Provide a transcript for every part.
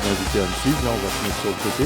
Inviter à me suivre, là on va se mettre sur le côté.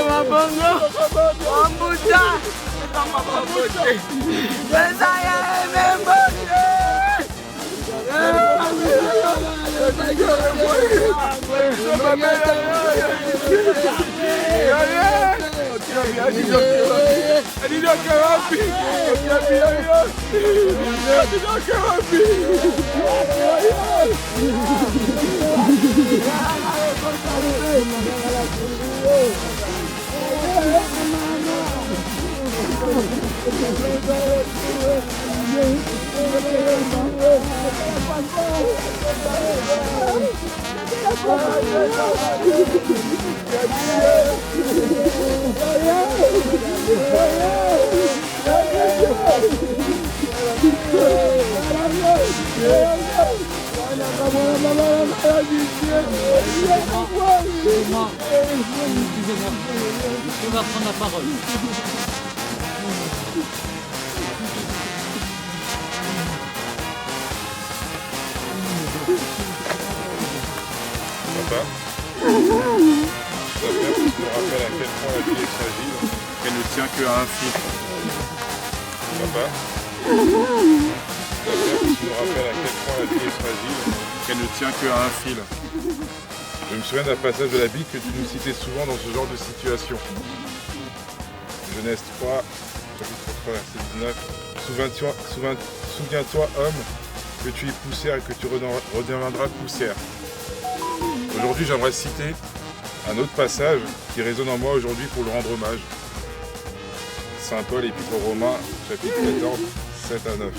Mabwongo, Ambuja, On va prendre la parole. Papa, ta mère me rappelle à quel point la vie est fragile, qu'elle ne tient qu'à un fil. Papa, ta mère me rappelle à quel point la vie est fragile, qu'elle ne tient qu'à un fil. Je me souviens d'un passage de la Bible que tu nous citais souvent dans ce genre de situation. Genèse 3, chapitre 3, verset 19. Souviens-toi, homme, que tu es poussière et que tu redeviendras poussière. Aujourd'hui, j'aimerais citer un autre passage qui résonne en moi aujourd'hui pour le rendre hommage. Saint Paul, épître aux Romains, chapitre 14, 7 à 9.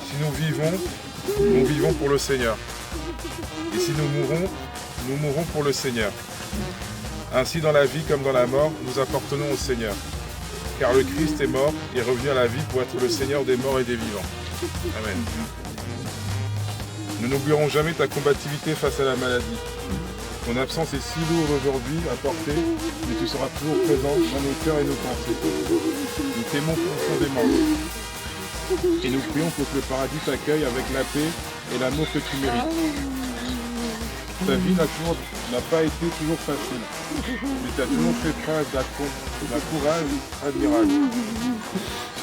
Si nous vivons pour le Seigneur. Et si nous mourrons pour le Seigneur. Ainsi, dans la vie comme dans la mort, nous appartenons au Seigneur. Car le Christ est mort et revenu à la vie pour être le Seigneur des morts et des vivants. Amen. Nous n'oublierons jamais ta combativité face à la maladie. Ton absence est si lourde aujourd'hui à porter, mais tu seras toujours présent dans nos cœurs et nos pensées. Nous t'aimons profondément. Et nous prions pour que le paradis t'accueille avec la paix et l'amour que tu mérites. Ta vie n'a pas été toujours facile, mais tu as toujours fait preuve d'un courage admirable.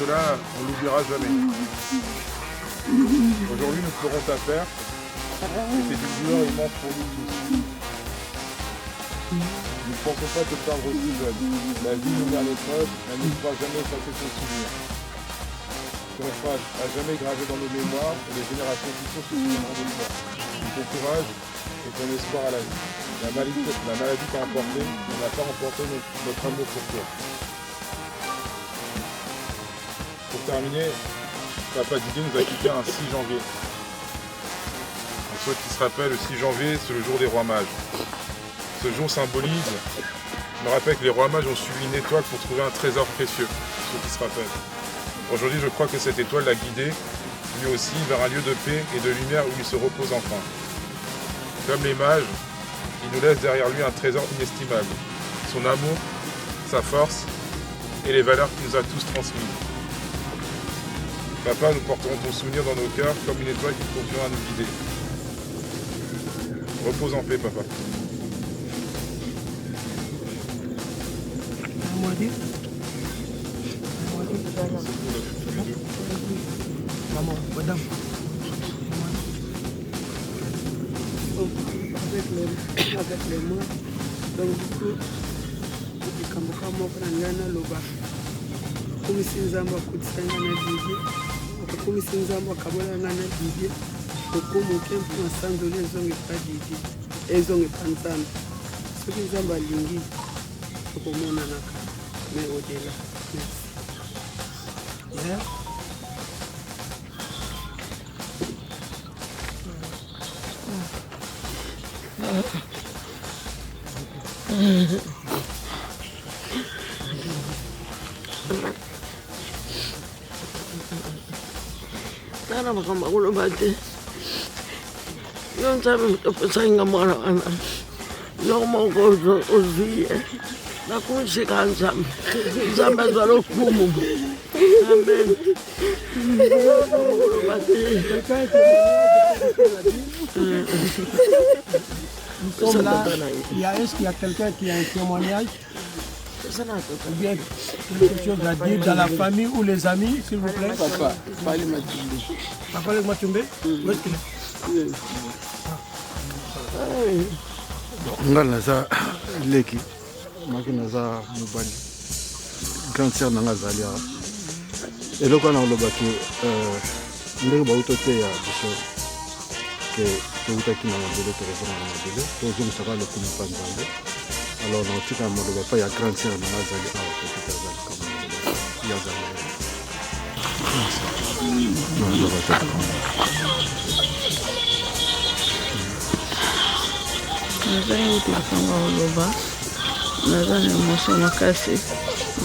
Cela, on ne l'oubliera jamais. Aujourd'hui, nous ferons ta perte, et c'est une douleur immense pour nous tous. Nous ne pensons pas te perdre aussi jeune. La vie nous met à l'épreuve, elle ne pourra jamais effacer son souvenir. Tu resteras à jamais gravé dans nos mémoires et les générations futures se souviendront de toi. Ton courage et ton espoir à la vie. La maladie t'a emporté, mais n'a pas emporté notre amour pour toi. Pour terminer, Papa Didier nous a quittés un 6 janvier. Pour ceux qui se rappellent, le 6 janvier, c'est le jour des rois mages. Ce jour symbolise, me rappelle que les rois mages ont suivi une étoile pour trouver un trésor précieux, pour ceux qui se rappellent. Aujourd'hui, je crois que cette étoile l'a guidé, lui aussi, vers un lieu de paix et de lumière où il se repose enfin. Comme les mages, il nous laisse derrière lui un trésor inestimable, son amour, sa force et les valeurs qu'il nous a tous transmises. Papa, nous porterons ton souvenir dans nos cœurs comme une étoile qui continuera à nous guider. Repose en paix, papa. Maman, madame. Avec les mots, donc du coup, comme si nous avons coupé Didier, comme si nous avons Kabola Didier, comme aucun point sans donner les hommes pas Didier, et les hommes pas ensemble. Ce qui nous a balingi, c'est pour mon anaka, mais au-delà. Merci. Cara makamaulo bate. Yon sabi mtopesainga mwana ana. Yon moko uzviye. Nakunshika nzambe. Nzambe zwalo kumu. Amen. Nous sommes là. Est-ce qu'il y a quelqu'un qui a un témoignage? Ou bien quelque chose à dire dans la famille ou les amis, s'il vous plaît? Papa, Pali Matumbe. Papa le Matumbe? Où est-ce qu'il est? nga naza leki maki naza mobali grande sœur nanga azali awa eloko wana olobaki ndenge bauta te ya biso ke toutaki na mabele tokozonga na mabele tozongisaka lokumu mpa nzambe alors naotika na maloba mpa ya grande sœur nanga azali awa tokita azali kama yazali naloba te nazali uti kanga oloba naza na emotion makasi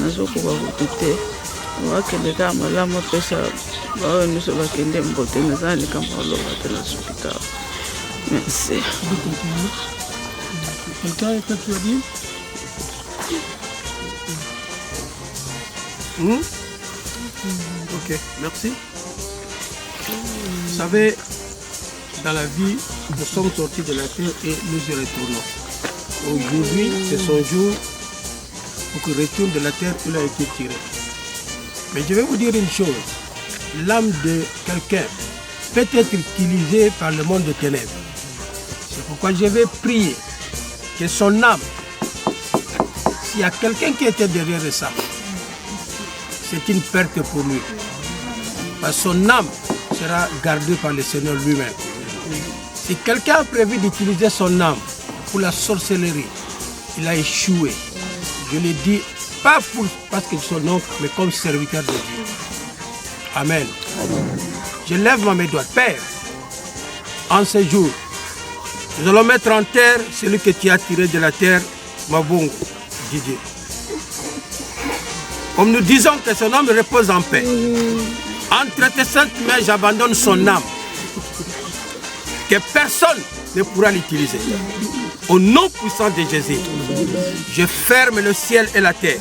nazokoka kutu te wakende kaka malamu apesa baoyo nyonso bakende mbote naza na likambo oloba te na sopita. Merci. Quelqu'un que tu as dit? Ok, merci. Vous savez, dans la vie, nous sommes sortis de la terre et nous y retournons. Aujourd'hui, c'est son jour pour qu'il retourne de la terre où il a été tiré. Mais je vais vous dire une chose. L'âme de quelqu'un peut être utilisée par le monde de ténèbres. C'est pourquoi je vais prier que son âme, s'il y a quelqu'un qui était derrière ça, c'est une perte pour lui. Parce que son âme sera gardée par le Seigneur lui-même. Si quelqu'un a prévu d'utiliser son âme pour la sorcellerie, il a échoué. Je le dis, pas parce que son oncle, mais comme serviteur de Dieu. Amen. Je lève ma main droite. Père, en ce jour, nous allons mettre en terre celui que tu as tiré de la terre, Mabwongo, Didier. Comme nous disons que son âme repose en paix. Entre tes saintes mains, j'abandonne son âme. Que personne ne pourra l'utiliser. Au nom puissant de Jésus, je ferme le ciel et la terre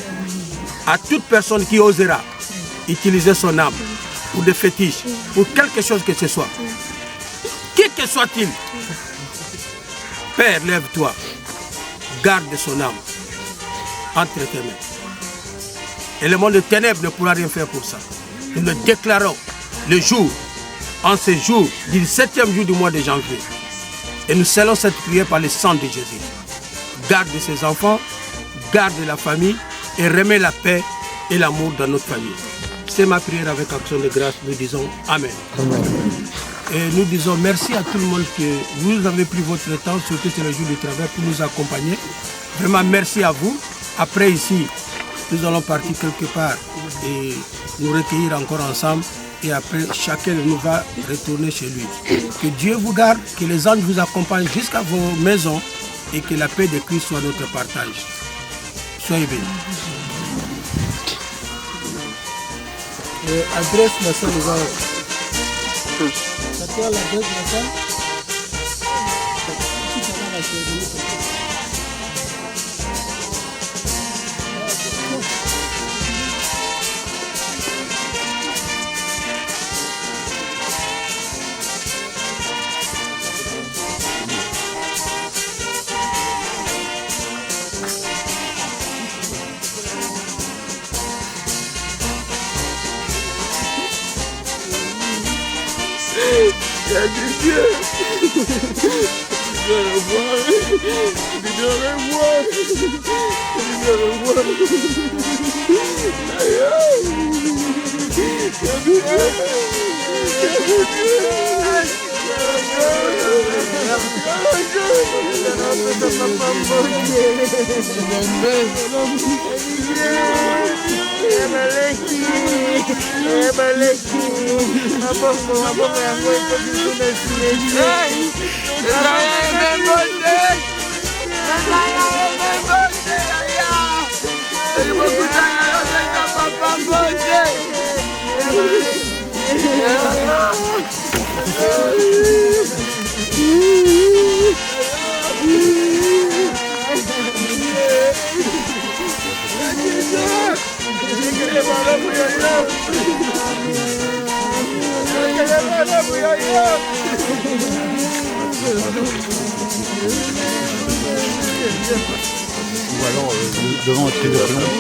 à toute personne qui osera utiliser son âme pour des fétiches, pour quelque chose que ce soit. Qui que soit-il, Père, lève-toi, garde son âme entre tes mains. Et le monde de ténèbres ne pourra rien faire pour ça. Nous le déclarons le jour, en ce jour, du 7e jour du mois de janvier. Et nous scellons cette prière par le sang de Jésus. Garde ses enfants, garde la famille et remet la paix et l'amour dans notre famille. C'est ma prière avec action de grâce. Nous disons Amen. Amen. Et nous disons merci à tout le monde que vous avez pris votre temps, surtout c'est le jour du travail, pour nous accompagner. Vraiment merci à vous. Après ici, nous allons partir quelque part et nous recueillir encore ensemble. Et après, chacun de nous va retourner chez lui. Que Dieu vous garde, que les anges vous accompagnent jusqu'à vos maisons et que la paix de Christ soit notre partage. Soyez bénis. Adresse la salle des anges. C'est toi l'adresse de la salle? Il y a Didier. Je le vois. Je le vois. Je le vois. Aïe aïe. Ou alors devant un trait de plomb.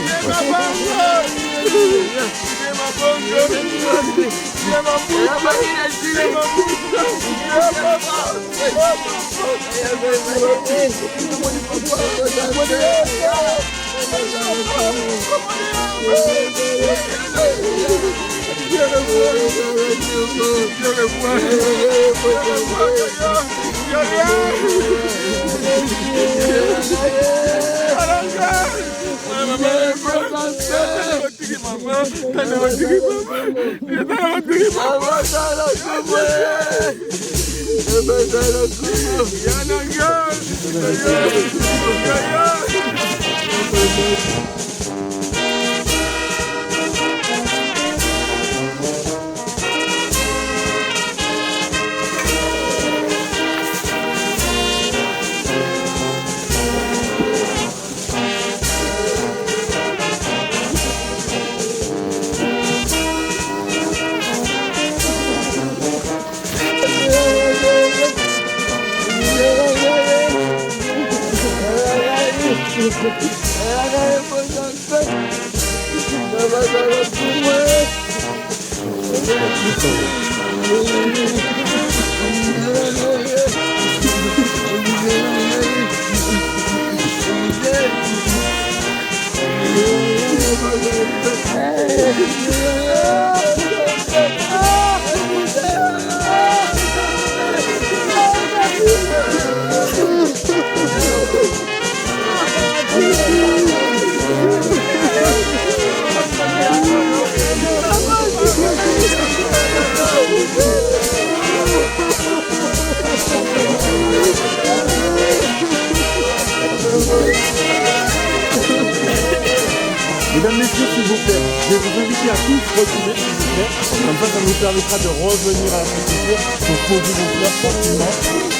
Mesdames, messieurs, s'il vous plaît, je vais vous inviter à tous retourner, s'il vous plaît. Comme ça nous permettra de revenir à la préfecture pour poser vos fleurs tranquillement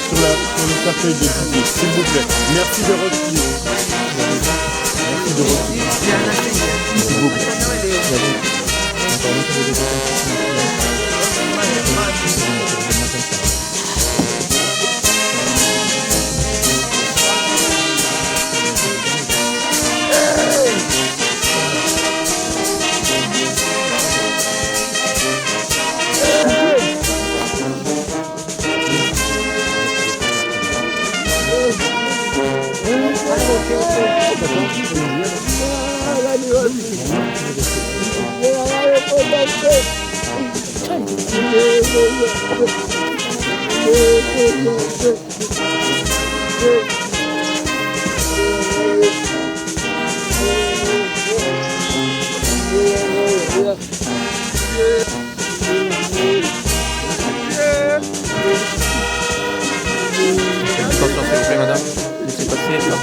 sur le cercueil de Didier. S'il vous plaît. Merci de retirer. Merci de retirer. S'il vous plaît. Attention s'il vous plaît madame, laissez passer là.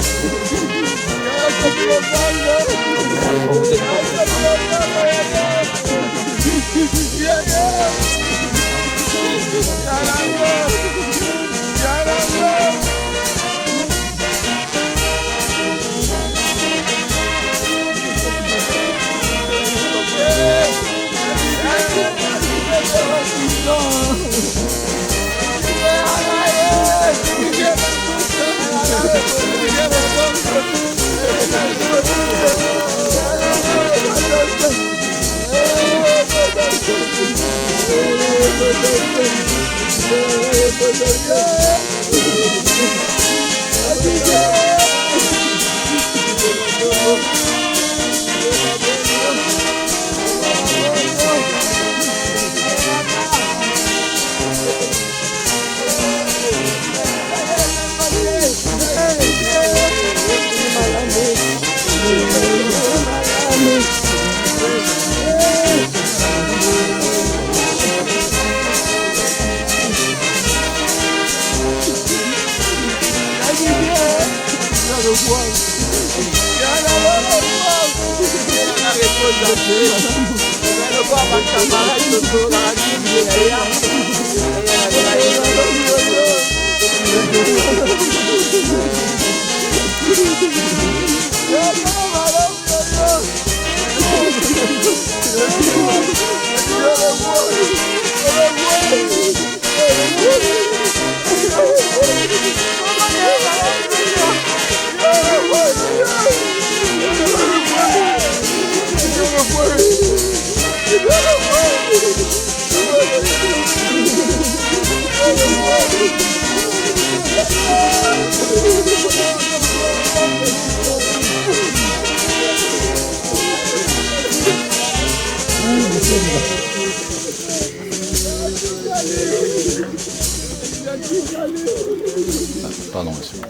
Pardon, monsieur.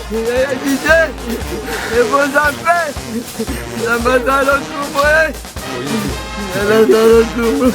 Didier, les bons affaires, la madame au trouble. La madame au trouble.